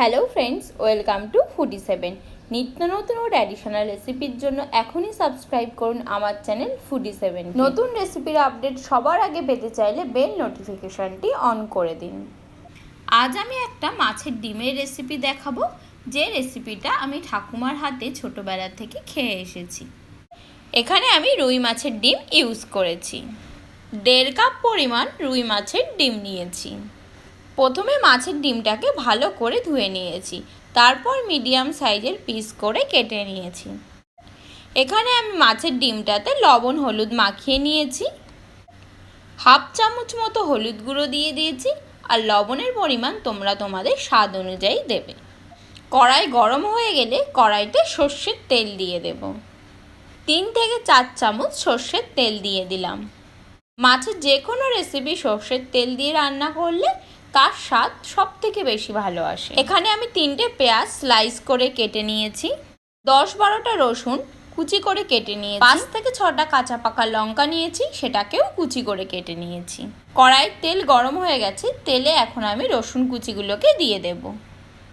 Hello friends, welcome to foodie 7। নিত্য নতুন ও traditional রেসিপির জন্য এখনই সাবস্ক্রাইব করুন আমার চ্যানেল ফুডি 7। নতুন রেসিপির আপডেট সবার আগে পেতে চাইলে বেল নোটিফিকেশনটি অন করে দিন। আজ আমি একটা মাছের ডিমের রেসিপি দেখাবো, যে রেসিপিটা আমি ঠাকুমার হাতে ছোটোবেলা থেকে খেয়ে এসেছি। এখানে আমি রুই মাছের ডিম ইউজ করেছি। 1.5 কাপ পরিমাণ রুই মাছের ডিম নিয়েছি। প্রথমে মাছের ডিমটাকে ভালো করে ধুয়ে নিয়েছি, তারপর মিডিয়াম সাইজের পিস করে কেটে নিয়েছি। এখানে আমি মাছের ডিমটাতে লবণ হলুদ মাখিয়ে নিয়েছি। 1/2 চামচ মতো হলুদ গুঁড়ো দিয়ে দিয়েছি, আর লবণের পরিমাণ তোমরা তোমাদের স্বাদ অনুযায়ী দেবে। কড়াই গরম হয়ে গেলে কড়াইতে সর্ষের তেল দিয়ে দেব। 3 থেকে 4 চামচ সর্ষের তেল দিয়ে দিলাম। মাছের যে কোনো রেসিপি সর্ষের তেল দিয়ে রান্না করলে তার স্বাদ সব থেকে বেশি ভালো আসে। এখানে আমি 3টে পেঁয়াজ স্লাইস করে কেটে নিয়েছি। 10-12টা রসুন কুচি করে কেটে নিয়েছি। 5 থেকে 6টা কাঁচা পাকা লঙ্কা নিয়েছি, সেটাকেও কুচি করে কেটে নিয়েছি। কড়াইয়ের তেল গরম হয়ে গেছে, তেলে এখন আমি রসুন কুচিগুলোকে দিয়ে দেব।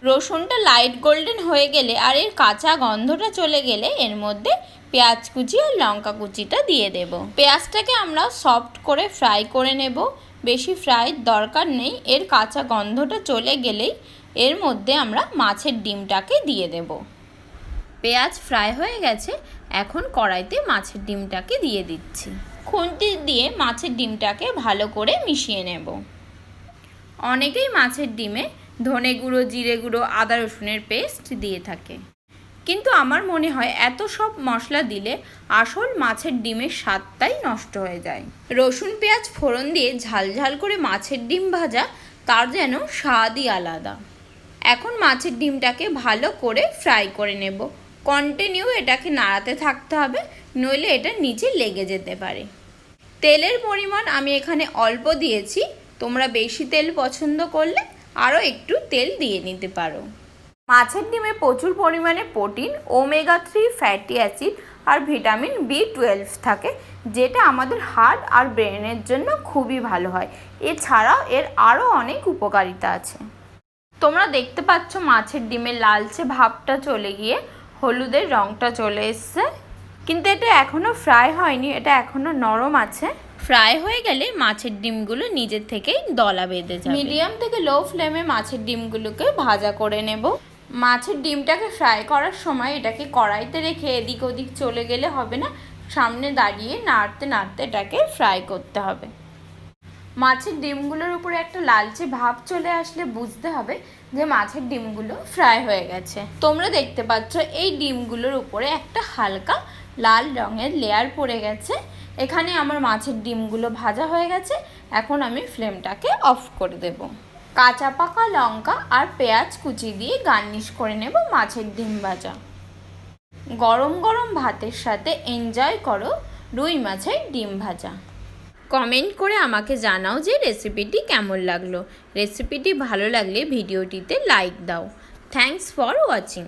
রসুনটা লাইট গোল্ডেন হয়ে গেলে আর এর কাঁচা গন্ধটা চলে গেলে এর মধ্যে পেঁয়াজ কুচি আর লঙ্কা কুচিটা দিয়ে দেব। পেঁয়াজটাকে আমরা সফট করে ফ্রাই করে নেব। বেশি ফ্রাইয়ের দরকার নেই, এর কাঁচা গন্ধটা চলে গেলেই এর মধ্যে আমরা মাছের ডিমটাকে দিয়ে দেব। পেঁয়াজ ফ্রাই হয়ে গেছে, এখন কড়াইতে মাছের ডিমটাকে দিয়ে দিচ্ছি। খুন্তি দিয়ে মাছের ডিমটাকে ভালো করে মিশিয়ে নেব। অনেকেই মাছের ডিমে ধনে গুঁড়ো, জিরে গুঁড়ো, আদা রসুনের পেস্ট দিয়ে থাকে, কিন্তু আমার মনে হয় এত সব মশলা দিলে আসল মাছের ডিমের স্বাদটাই নষ্ট হয়ে যায়। রসুন পেঁয়াজ ফোড়ন দিয়ে ঝাল ঝাল করে মাছের ডিম ভাজা, তার যেন স্বাদই আলাদা। এখন মাছের ডিমটাকে ভালো করে ফ্রাই করে নেব। কন্টিনিউ এটাকে নাড়াতে থাকতে হবে, নইলে এটা নিচে লেগে যেতে পারে। তেলের পরিমাণ আমি এখানে অল্প দিয়েছি, তোমরা বেশি তেল পছন্দ করলে আরও একটু তেল দিয়ে নিতে পারো। মাছের ডিমে প্রচুর পরিমাণে প্রোটিন, ওমেগা-3 ফ্যাটি অ্যাসিড আর ভিটামিন B12 থাকে, যেটা আমাদের হার্ট আর ব্রেনের জন্য খুবই ভালো হয়। এছাড়াও এর আরও অনেক উপকারিতা আছে। তোমরা দেখতে পাচ্ছ মাছের ডিমের লালচে ভাবটা চলে গিয়ে হলুদের রঙটা চলে এসছে, কিন্তু এটা এখনও ফ্রাই হয়নি, এটা এখনও নরম আছে। ফ্রাই হয়ে গেলে মাছের ডিমগুলো নিজের থেকেই দলা বেঁধে যাবে। মিডিয়াম থেকে লো ফ্লেমে মাছের ডিমগুলোকে ভাজা করে নেব। মাছের ডিমটাকে ফ্রাই করার সময় এটাকে কড়াইতে রেখে এদিক ওদিক চলে গেলে হবে না, সামনে দাঁড়িয়ে নাড়তে নাড়তে এটাকে ফ্রাই করতে হবে। মাছের ডিমগুলোর উপরে একটা লালচে ভাব চলে আসলে বুঝতে হবে যে মাছের ডিমগুলো ফ্রাই হয়ে গেছে। তোমরা দেখতে পাচ্ছ এই ডিমগুলোর উপরে একটা হালকা লাল রঙের লেয়ার পড়ে গেছে। এখানে আমার মাছের ডিমগুলো ভাজা হয়ে গেছে। এখন আমি ফ্লেমটাকে অফ করে দেব। কাঁচা পাকা লঙ্কা আর পেঁয়াজ কুচি দিয়ে গার্নিশ করে নেব মাছের ডিম ভাজা। গরম গরম ভাতের সাথে এনজয় করো রুই মাছের ডিম ভাজা। কমেন্ট করে আমাকে জানাও যে রেসিপিটি কেমন লাগলো। রেসিপিটি ভালো লাগলে ভিডিওটিতে লাইক দাও। Thanks for watching.